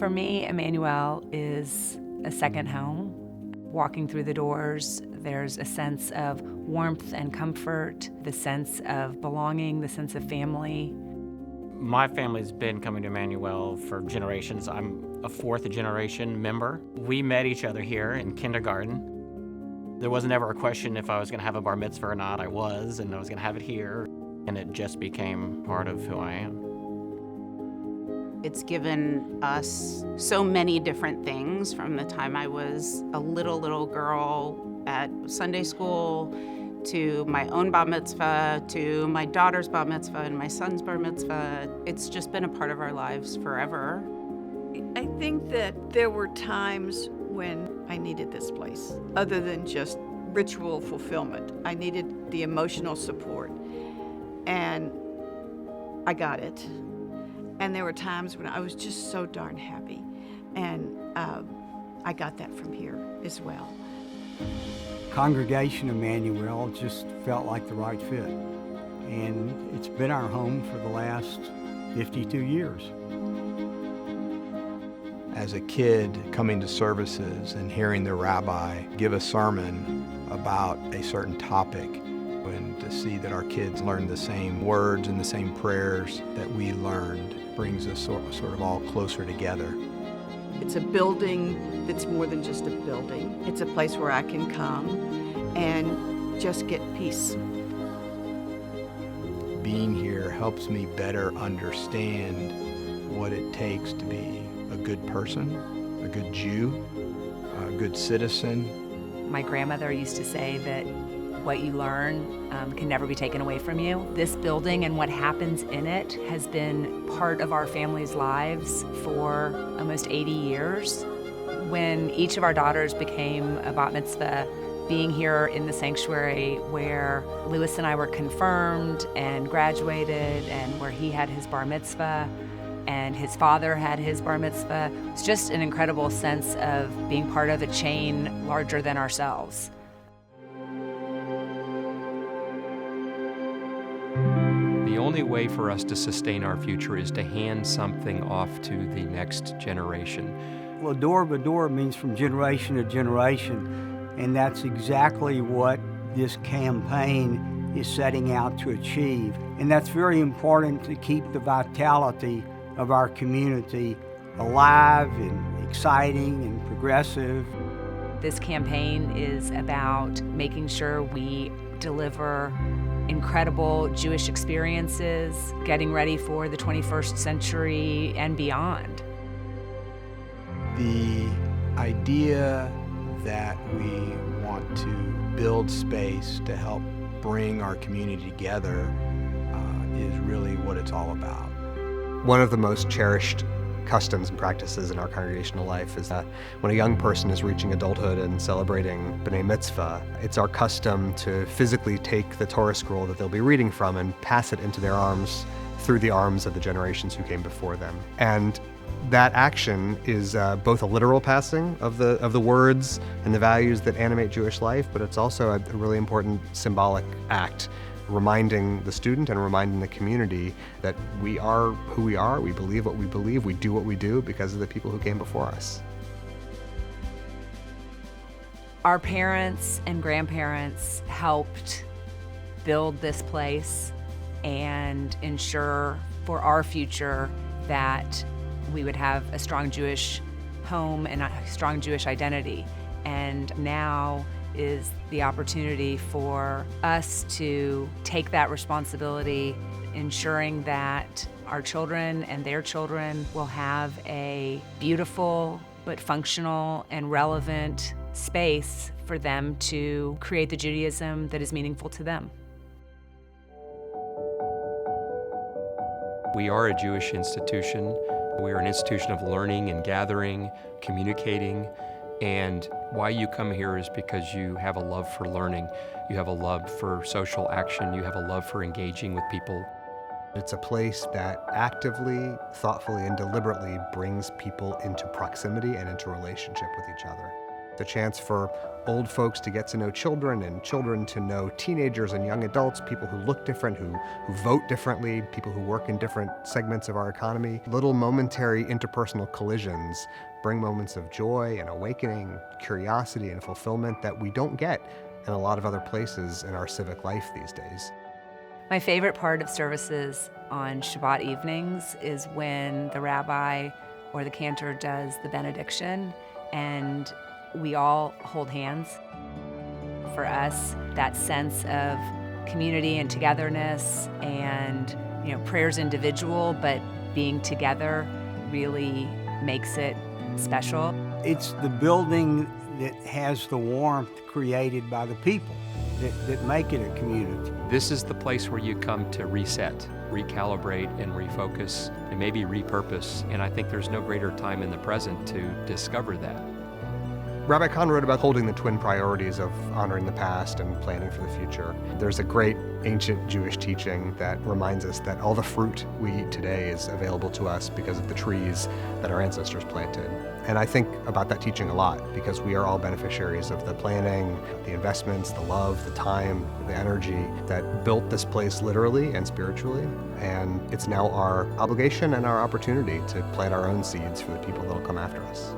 For me, Emmanuel is a second home. Walking through the doors, there's a sense of warmth and comfort, the sense of belonging, the sense of family. My family's been coming to Emmanuel for generations. I'm a fourth generation member. We met each other here in kindergarten. There wasn't ever a question if I was going to have a bar mitzvah or not. I was, and I was going to have it here. And it just became part of who I am. It's given us so many different things from the time I was a little girl at Sunday school to my own bar mitzvah, to my daughter's bar mitzvah and my son's bar mitzvah. It's just been a part of our lives forever. I think that there were times when I needed this place, other than just ritual fulfillment. I needed the emotional support, and I got it. And there were times when I was just so darn happy, and I got that from here as well. Congregation Emanu just felt like the right fit, and it's been our home for the last 52 years. As a kid coming to services and hearing the rabbi give a sermon about a certain topic, and to see that our kids learn the same words and the same prayers that we learned brings us sort of all closer together. It's a building that's more than just a building. It's a place where I can come and just get peace. Being here helps me better understand what it takes to be a good person, a good Jew, a good citizen. My grandmother used to say that what you learn can never be taken away from you. This building and what happens in it has been part of our family's lives for almost 80 years. When each of our daughters became a bat mitzvah, being here in the sanctuary where Lewis and I were confirmed and graduated, and where he had his bar mitzvah and his father had his bar mitzvah, it's just an incredible sense of being part of a chain larger than ourselves. The only way for us to sustain our future is to hand something off to the next generation. VaDor means from generation to generation, and that's exactly what this campaign is setting out to achieve. And that's very important to keep the vitality of our community alive and exciting and progressive. This campaign is about making sure we deliver incredible Jewish experiences, getting ready for the 21st century and beyond. The idea that we want to build space to help bring our community together is really what it's all about. One of the most cherished customs and practices in our congregational life is that when a young person is reaching adulthood and celebrating B'nai Mitzvah, it's our custom to physically take the Torah scroll that they'll be reading from and pass it into their arms through the arms of the generations who came before them. And that action is both a literal passing of the words and the values that animate Jewish life, but it's also a really important symbolic act, reminding the student and reminding the community that we are who we are, we believe what we believe, we do what we do because of the people who came before us. Our parents and grandparents helped build this place and ensure for our future that we would have a strong Jewish home and a strong Jewish identity. And now is the opportunity for us to take that responsibility, ensuring that our children and their children will have a beautiful but functional and relevant space for them to create the Judaism that is meaningful to them. We are a Jewish institution. We are an institution of learning and gathering, communicating, and why you come here is because you have a love for learning, you have a love for social action, you have a love for engaging with people. It's a place that actively, thoughtfully, and deliberately brings people into proximity and into relationship with each other. The chance for old folks to get to know children and children to know teenagers and young adults, people who look different, who vote differently, people who work in different segments of our economy. Little momentary interpersonal collisions bring moments of joy and awakening, curiosity and fulfillment that we don't get in a lot of other places in our civic life these days. My favorite part of services on Shabbat evenings is when the rabbi or the cantor does the benediction and we all hold hands. For us, that sense of community and togetherness and, prayer's individual, but being together really makes it special. It's the building that has the warmth created by the people that make it a community. This is the place where you come to reset, recalibrate, and refocus, and maybe repurpose. And I think there's no greater time in the present to discover that. Rabbi Kahn wrote about holding the twin priorities of honoring the past and planning for the future. There's a great ancient Jewish teaching that reminds us that all the fruit we eat today is available to us because of the trees that our ancestors planted. And I think about that teaching a lot because we are all beneficiaries of the planning, the investments, the love, the time, the energy that built this place literally and spiritually. And it's now our obligation and our opportunity to plant our own seeds for the people that will come after us.